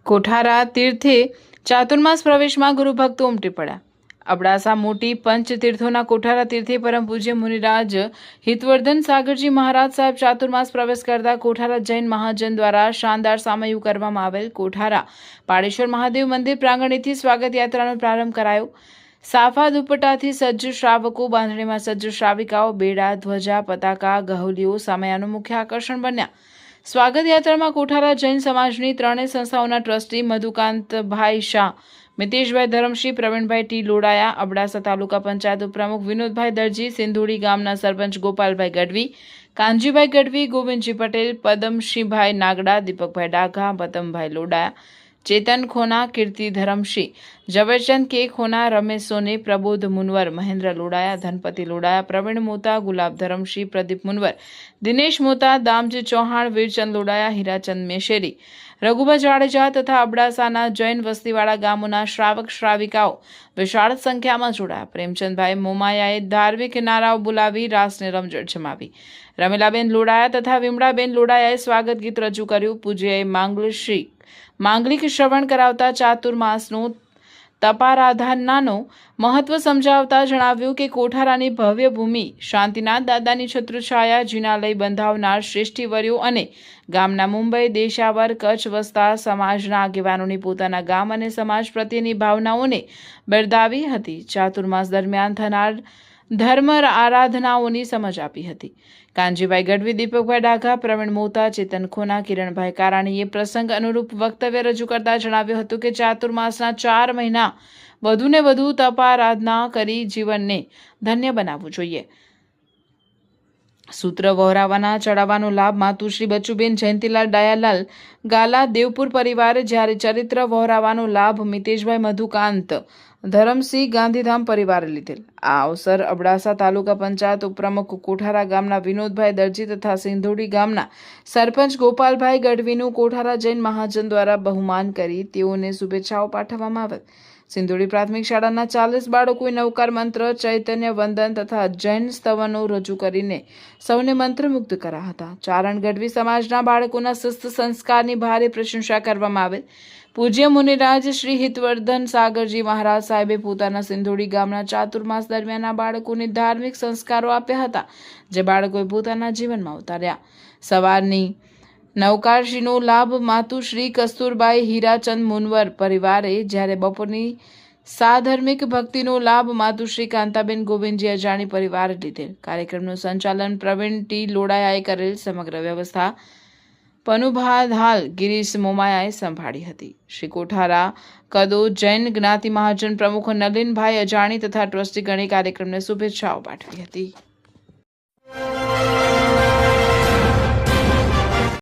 કોઠારા તીર્થે ચાતુર્માસ પ્રવેશમાં ગુરુભક્તો ઉમટી પડ્યા। અબડાસા મોટી પંચતીર્થોના કોઠારા તીર્થે પરમ પૂજ્ય મુનિરાજ હિતવર્ધન સાગરજી મહારાજ સાહેબ ચાતુર્માસ પ્રવેશ કરતા કોઠારા જૈન મહાજન દ્વારા શાનદાર સામયું કરવામાં આવેલ। કોઠારા પાડેશ્વર મહાદેવ મંદિર પ્રાંગણેથી સ્વાગત યાત્રાનો પ્રારંભ કરાયો। સાફા દુપટ્ટાથી સજ્જ શ્રાવકો, બાંધણીમાં સજ્જ શ્રાવિકાઓ, બેડા, ધ્વજા, પતાકા, ગહુલીઓ સામયાનું મુખ્ય આકર્ષણ બન્યા। સ્વાગત યાત્રામાં કોઠારા જૈન સમાજની ત્રણેય સંસ્થાઓના ટ્રસ્ટી મધુકાંતભાઈ શાહ, મિતેશભાઈ ધરમશી, પ્રવીણભાઈ ટી લોડાયા, અબડાસા તાલુકા પંચાયત ઉપપ્રમુખ વિનોદભાઈ દરજી, સિંધુડી ગામના સરપંચ ગોપાલભાઈ ગઢવી, કાનજીભાઈ ગઢવી, ગોવિંદજી પટેલ, પદમસિંહભાઈ નાગડા, દીપકભાઈ ડાઘા, પતમભાઈ લોડાયા, ચેતન ખોના, કીર્તિ ધરમશી, ઝવેરચંદ કે ખોના, રમેશ સોને, પ્રબોધ મુનવર, મહેન્દ્ર લોડાયા, ધનપતિ લોડાયા, પ્રવીણ મોતા, ગુલાબ ધરમશી, પ્રદીપ મુનવર, દિનેશ મોતા, દામજી ચૌહાણ, વીરચંદ લોડાયા, હીરાચંદ મેશેરી, રઘુભાઈ જાડેજા તથા અબડાસાના જૈન વસ્તીવાળા ગામોના શ્રાવક શ્રાવિકાઓ વિશાળ સંખ્યામાં જોડાયા। પ્રેમચંદભાઈ મોમાયાએ ધાર્મિક નારાઓ બોલાવી રાસને રમઝટ જમાવી। રમીલાબેન લોડાયા તથા વિમળાબેન લોડાયાએ સ્વાગત ગીત રજૂ કર્યું। પૂજ્યએ માંગલિક શ્રવણ કરાવતા ચાતુર્માસનું તપારાધનાનો મહત્વ સમજાવતા જણાવ્યું કે કોઠારાની ભવ્ય ભૂમિ શાંતિનાથ દાદાની છત્રછાયા જીનાલય બંધાવનાર શ્રેષ્ઠીવર્યો અને ગામના મુંબઈ, દેશાવર, કચ્છ વસતા સમાજના આગેવાનોની પોતાના ગામ અને સમાજ પ્રત્યેની ભાવનાઓને બિરદાવી હતી। ચાતુર્માસ દરમિયાન થનાર ધર્મ આરાધનાઓની સમજ આપી હતી। કાનજીભાઈ ગઢવી, દીપકભાઈ ડાઘા, પ્રવીણ મોતા, ચેતન ખોના, કિરણભાઈ કારાણીએ પ્રસંગ અનુરૂપ વક્તવ્ય રજૂ કરતા જણાવ્યું હતું કે ચાતુર્માસના 4 મહિના વધુને વધુ તપારાધના કરી જીવનને ધન્ય બનાવવું જોઈએ। સૂત્ર વહોરાવાના ચડાવવાનો લાભ માતુશ્રી બચુબેન જયંતિલાલ ડાયાલાલ ગાલા દેવપુર પરિવારે, જ્યારે ચરિત્ર વહોરાવાનો લાભ મિતેશભાઈ મધુકાંત ધરમસિંહ ગાંધીધામ પરિવારે લીધેલ। આ અવસર અબડાસા તાલુકા પંચાયત ઉપપ્રમુખ કોઠારા ગામના વિનોદભાઈ દરજી તથા સિંધુડી ગામના સરપંચ ગોપાલભાઈ ગઢવીનું કોઠારા જૈન મહાજન દ્વારા બહુમાન કરી તેઓને શુભેચ્છાઓ પાઠવવામાં આવેલ। સિંધુડી પ્રાથમિક શાળાના 40 બાળકોએ નવકાર મંત્ર, ચૈતન્ય વંદન તથા જૈન સ્તવનો રજૂ કરીને સૌને મંત્રમુગ્ધ કર્યા હતા। ચારણ ગઢવી સમાજના બાળકોના શિસ્ત સંસ્કારની ભારે પ્રશંસા કરવામાં આવેલ। પૂજ્ય મુનિરાજ શ્રી હિતવર્ધન સાગરજી મહારાજ સાહેબે પોતાના સિંધુડી ગામના ચાતુર્માસ દરમિયાન આ બાળકોને ધાર્મિક સંસ્કારો આપ્યા હતા, જે બાળકોએ પોતાના જીવનમાં ઉતાર્યા। સવારની નવકારશીનો લાભ માતુશ્રી કસ્તુરબાઈ હીરાચંદ મુનવર પરિવારે, જ્યારે બપોરની સાધર્મિક ભક્તિનો લાભ માતુશ્રી કાંતાબેન ગોવિંદજી અજાણી પરિવારે લીધેલ। કાર્યક્રમનું સંચાલન પ્રવીણ ટી લોડાયાએ કરેલ। સમગ્ર વ્યવસ્થા પનુભાધાલ ગિરીશ મોમાયાએ સંભાળી હતી। શ્રી કોઠારા કદો જૈન જ્ઞાતિ મહાજન પ્રમુખ નલિનભાઈ અજાણી તથા ટ્રસ્ટીગણે કાર્યક્રમને શુભેચ્છાઓ પાઠવી હતી।